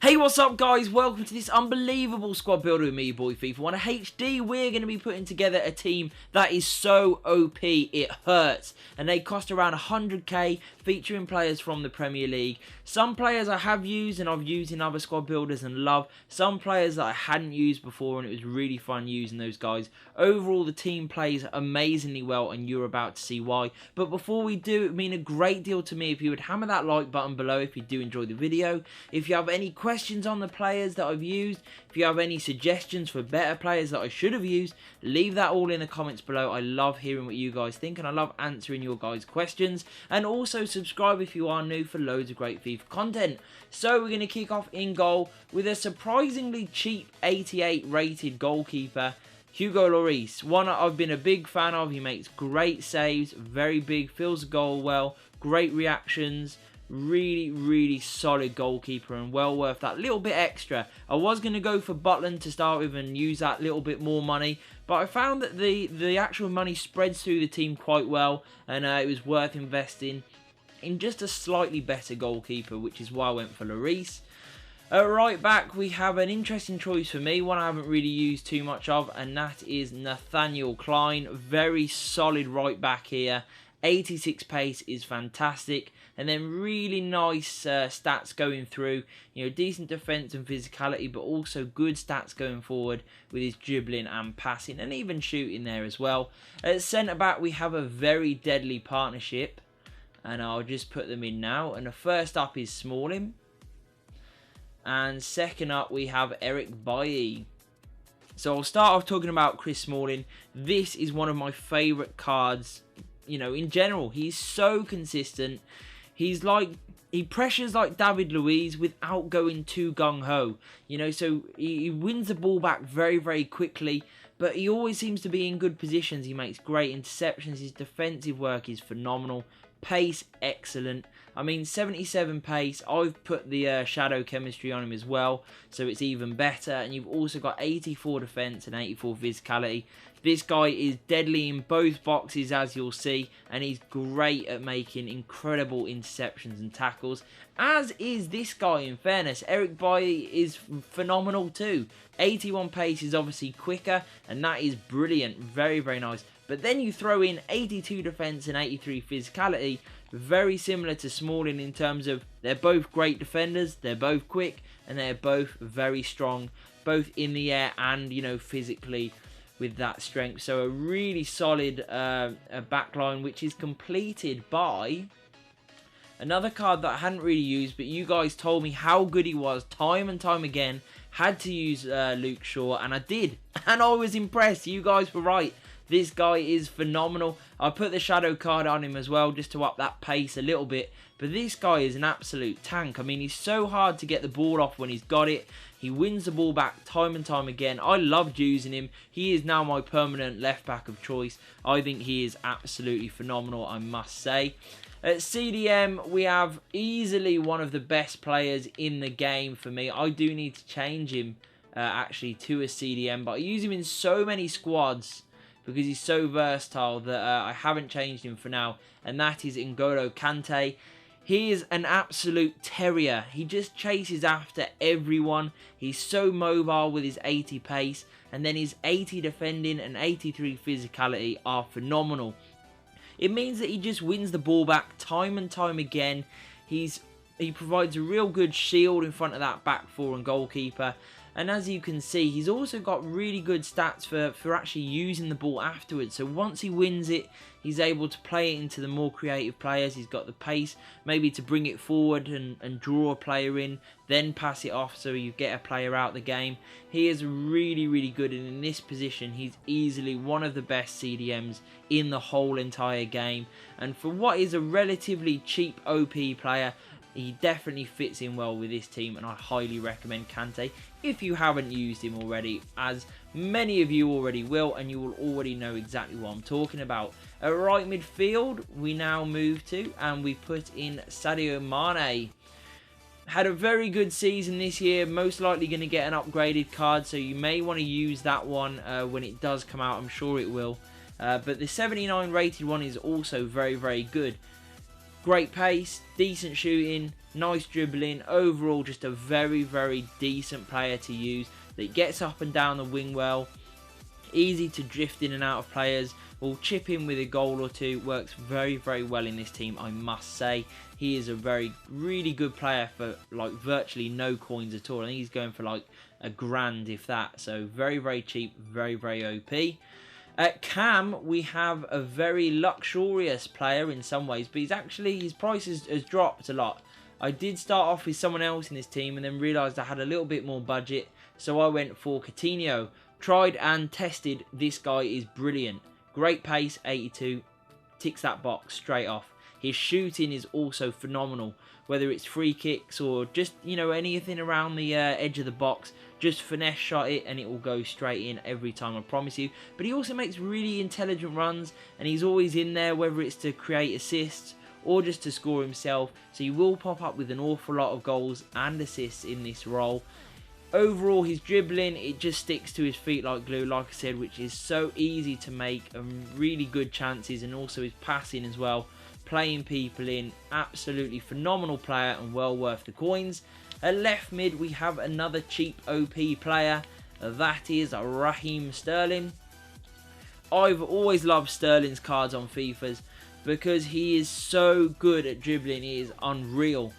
Hey, what's up guys? Welcome to this unbelievable squad builder with me, your boy FIFA. On a HD, we're going to be putting together a team that is so OP, it hurts. And they cost around 100k, featuring players from the Premier League. Some players I have used and I've used in other squad builders and love. Some players that I hadn't used before and it was really fun using those guys. Overall, the team plays amazingly well and you're about to see why. But before we do, it would mean a great deal to me if you would hammer that like button below if you do enjoy the video. If you have any questions on the players that I've used, if you have any suggestions for better players that I should have used, leave that all in the comments below. I love hearing what you guys think and I love answering your guys' questions. And also subscribe if you are new for loads of great FIFA content. So we're going to kick off in goal with a surprisingly cheap 88 rated goalkeeper, Hugo Lloris. One I've been a big fan of. He makes great saves, very big, fills the goal well, great reactions. Really solid goalkeeper and well worth that little bit extra. I was going to go for Butland to start with and use that little bit more money, but I found that the actual money spreads through the team quite well, and it was worth investing in just a slightly better goalkeeper, which is why I went for Lloris. At right back, we have an interesting choice for me, one I haven't really used too much of, and that is Nathaniel Klein. Very solid right back here. 86 pace is fantastic, and then really nice stats going through, you know, decent defense and physicality, but also good stats going forward with his dribbling and passing and even shooting there as well. At centre back, we have a very deadly partnership, and I'll just put them in now. And the first up is Smalling, and second up we have Eric Bailly. So I'll start off talking about Chris Smalling. This is one of my favourite cards. You know, in general, he's so consistent. He's like, he pressures like David Luiz without going too gung-ho. You know, so he wins the ball back very quickly, but he always seems to be in good positions. He makes great interceptions. His defensive work is phenomenal. Pace, excellent. I mean, 77 pace. I've put the shadow chemistry on him as well, so it's even better. And you've also got 84 defense and 84 physicality. This guy is deadly in both boxes, as you'll see, and he's great at making incredible interceptions and tackles, as is this guy, in fairness. Eric Bailly is phenomenal too. 81 pace is obviously quicker, and that is brilliant. Very nice. But then you throw in 82 defense and 83 physicality, very similar to Smalling in terms of they're both great defenders, they're both quick, and they're both very strong, both in the air and, you know, physically with that strength. So a really solid backline, which is completed by another card that I hadn't really used, but you guys told me how good he was time and time again. Had to use Luke Shaw, and I did, and I was impressed. You guys were right. This guy is phenomenal. I put the shadow card on him as well, just to up that pace a little bit. But this guy is an absolute tank. I mean, he's so hard to get the ball off when he's got it. He wins the ball back time and time again. I loved using him. He is now my permanent left back of choice. I think he is absolutely phenomenal, I must say. At CDM, we have easily one of the best players in the game for me. I do need to change him actually to a CDM, but I use him in so many squads because he's so versatile that I haven't changed him for now, and that is N'Golo Kante. He is an absolute terrier. He just chases after everyone. He's so mobile with his 80 pace, and then his 80 defending and 83 physicality are phenomenal. It means that he just wins the ball back time and time again. He provides a real good shield in front of that back four and goalkeeper. And as you can see, he's also got really good stats for actually using the ball afterwards. So once he wins it, he's able to play it into the more creative players. He's got the pace maybe to bring it forward and draw a player in, then pass it off so you get a player out the game. He is really good, and in this position, he's easily one of the best CDMs in the whole entire game. And for what is a relatively cheap OP player, he definitely fits in well with this team, and I highly recommend Kante if you haven't used him already, as many of you already will, and you will already know exactly what I'm talking about. At right midfield, we now move to, and we put in Sadio Mane. Had a very good season this year, most likely going to get an upgraded card, so you may want to use that one when it does come out. I'm sure it will. But the 79 rated one is also very good. Great pace, decent shooting, nice dribbling. Overall, just a very, very decent player to use that gets up and down the wing well. Easy to drift in and out of players. Will chip in with a goal or two. Works very, very well in this team, I must say. He is a really good player for like virtually no coins at all. I think he's going for like £1,000 if that. So very, very cheap, very, very OP. At Cam, we have a very luxurious player in some ways, but his price has dropped a lot. I did start off with someone else in this team and then realised I had a little bit more budget, so I went for Coutinho. Tried and tested, this guy is brilliant. Great pace, 82, ticks that box straight off. His shooting is also phenomenal, whether it's free kicks or just, you know, anything around the edge of the box. Just finesse shot it and it will go straight in every time, I promise you. But he also makes really intelligent runs and he's always in there, whether it's to create assists or just to score himself. So he will pop up with an awful lot of goals and assists in this role. Overall, his dribbling, it just sticks to his feet like glue, like I said, which is so easy to make and really good chances, and also his passing as well. Playing people in, absolutely phenomenal player and well worth the coins. At left mid, we have another cheap OP player. That is Raheem Sterling. I've always loved Sterling's cards on FIFAs because he is so good at dribbling. He is unreal.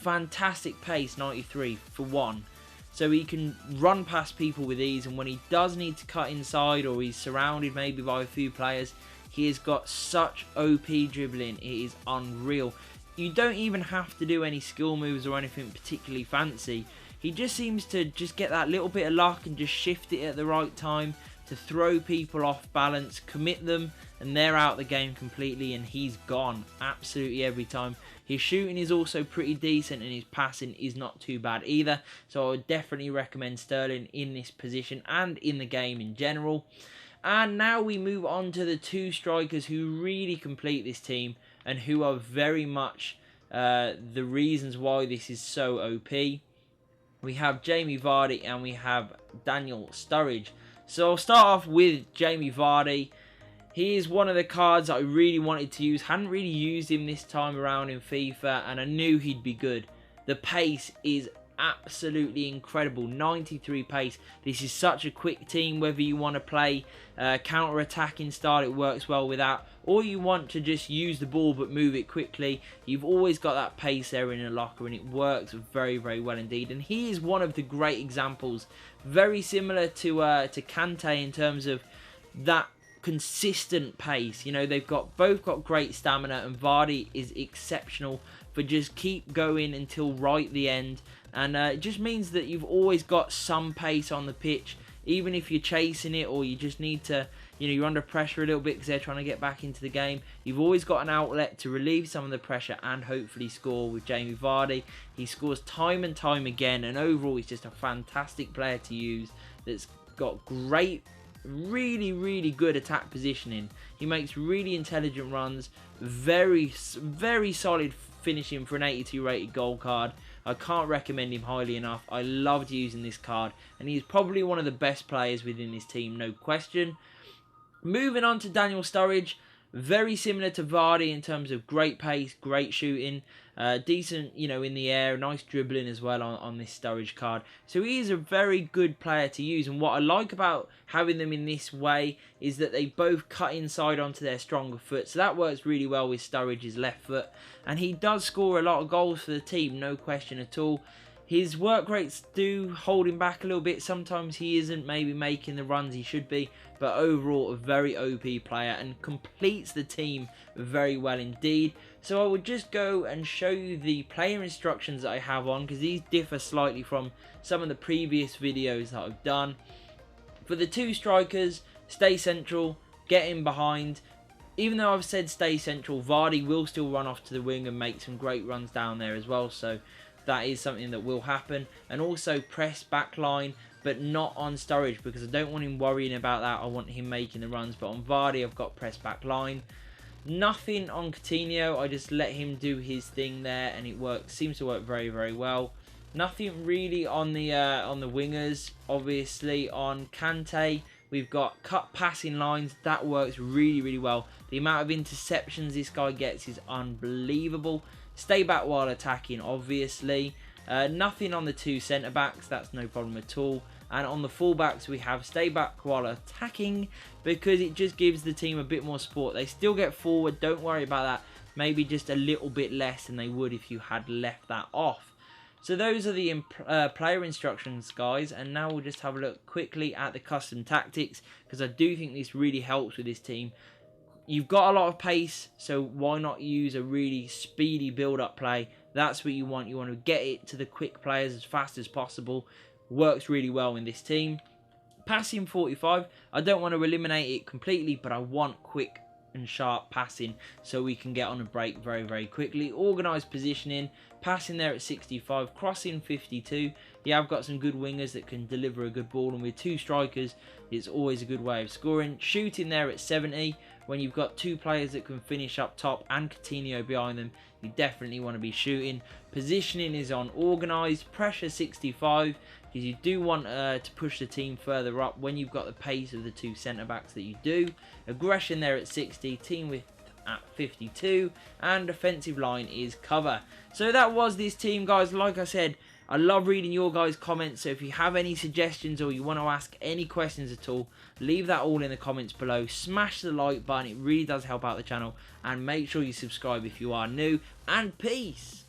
Fantastic pace, 93 for one. So he can run past people with ease, and when he does need to cut inside or he's surrounded maybe by a few players, he has got such OP dribbling. It is unreal. You don't even have to do any skill moves or anything particularly fancy. He just seems to just get that little bit of luck and just shift it at the right time to throw people off balance, commit them, and they're out the game completely, and he's gone absolutely every time. His shooting is also pretty decent and his passing is not too bad either. So I would definitely recommend Sterling in this position and in the game in general. And now we move on to the two strikers who really complete this team and who are very much the reasons why this is so OP. We have Jamie Vardy and we have Daniel Sturridge. So I'll start off with Jamie Vardy. He is one of the cards I really wanted to use. Hadn't really used him this time around in FIFA, and I knew he'd be good. The pace is absolutely incredible. 93 pace. This is such a quick team, whether you want to play counter-attacking style, it works well with that, or you want to just use the ball but move it quickly. You've always got that pace there in a locker, and it works very, very well indeed. And he is one of the great examples, very similar to Kante in terms of that consistent pace. You know, they've both got great stamina, and Vardy is exceptional for just keep going until right the end. And it just means that you've always got some pace on the pitch, even if you're chasing it or you just need to, you know, you're under pressure a little bit because they're trying to get back into the game. You've always got an outlet to relieve some of the pressure and hopefully score with Jamie Vardy. He scores time and time again, and overall he's just a fantastic player to use that's got great, really, really good attack positioning. He makes really intelligent runs, very, very solid finishing for an 82 rated gold card. I can't recommend him highly enough. I loved using this card, and he's probably one of the best players within this team, no question. Moving on to Daniel Sturridge, very similar to Vardy in terms of great pace, great shooting, decent, you know, in the air, nice dribbling as well on this Sturridge card. So he is a very good player to use, and what I like about having them in this way is that they both cut inside onto their stronger foot. So that works really well with Sturridge's left foot, and he does score a lot of goals for the team, no question at all. His work rates do hold him back a little bit. Sometimes he isn't maybe making the runs he should be, but overall a very OP player and completes the team very well indeed. So I would just go and show you the player instructions that I have on, because these differ slightly from some of the previous videos that I've done. For the two strikers, stay central, get in behind. Even though I've said stay central, Vardy will still run off to the wing and make some great runs down there as well. So that is something that will happen. And also press back line, but not on Sturridge, because I don't want him worrying about that. I want him making the runs. But on Vardy, I've got press back line. Nothing on Coutinho. I just let him do his thing there, and it works. Seems to work very, very well. Nothing really on the wingers. Obviously on Kante, We've got cut passing lines. That works really, really well. The amount of interceptions this guy gets is unbelievable. Stay back while attacking, obviously. Nothing on the 2 centre-backs. That's no problem at all. And on the full-backs, we have stay back while attacking, because it just gives the team a bit more support. They still get forward. Don't worry about that. Maybe just a little bit less than they would if you had left that off. So those are the player instructions, guys, and now we'll just have a look quickly at the custom tactics, because I do think this really helps with this team. You've got a lot of pace, so why not use a really speedy build-up play? That's what you want. You want to get it to the quick players as fast as possible. Works really well in this team. Passing 45, I don't want to eliminate it completely, but I want quick and sharp passing so we can get on a break very, very quickly. Organised positioning, passing there at 65, crossing 52. Yeah, I've got some good wingers that can deliver a good ball, and with 2 strikers, it's always a good way of scoring. Shooting there at 70, when you've got 2 players that can finish up top and Coutinho behind them, you definitely want to be shooting. Positioning is on organised, pressure 65, because you do want to push the team further up when you've got the pace of the 2 centre-backs that you do. Aggression there at 60, team width at 52, and defensive line is cover. So that was this team, guys. Like I said, I love reading your guys' comments, so if you have any suggestions or you want to ask any questions at all, leave that all in the comments below. Smash the like button, it really does help out the channel, and make sure you subscribe if you are new, and peace!